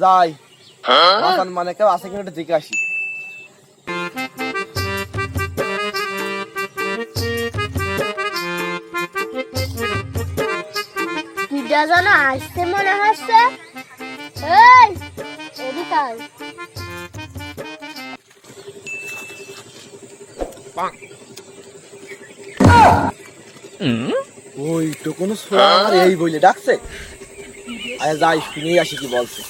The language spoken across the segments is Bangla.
যাই মাসান মানে কেউ আছে কিনা দেখে আসি। কিটা যেন আসতে মনে হচ্ছে। এই এদিকে আয়। ওই তো কোনো ছোড়া আমার এই বইলে ডাকছে। আরে যাই শুনেই আসি কি বলছে।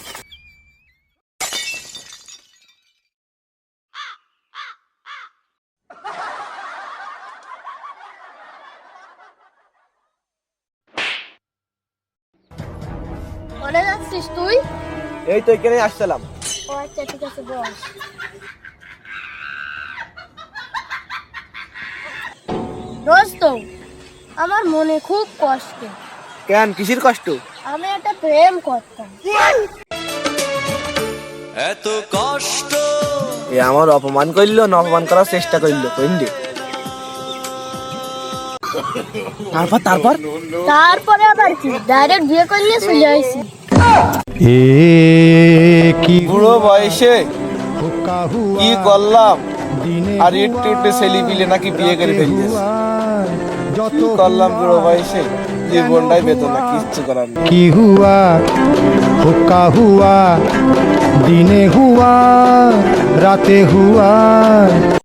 কোনে যাচ্ছিস তুই? এই তো এখানে আসছিলাম। ও আচ্ছা ঠিক আছে বস। দোস্ত আমার মনে খুব কষ্ট। কেন কিসের কষ্ট? আমি একটা প্রেম করতাম। এত কষ্ট এ আমার অপমান করলো না অপমান করার চেষ্টা করলো কইন্ডে। তারপর তারপরে আবার কি ডাইরেক্ট বিয়ে করলে চলে আইছি। বুড়ো বয়সে কি করলাম আর একটু একটু ছেলে পিলে নাকি বিয়ে করে ফেলতেছে। কি করলাম বুড়ো বয়সে, জীবনটাই বেদনা, কিচ্ছু করার নেই। কি হুয়া হুক্কা হুয়া দিনে হুয়া রাতে হুয়া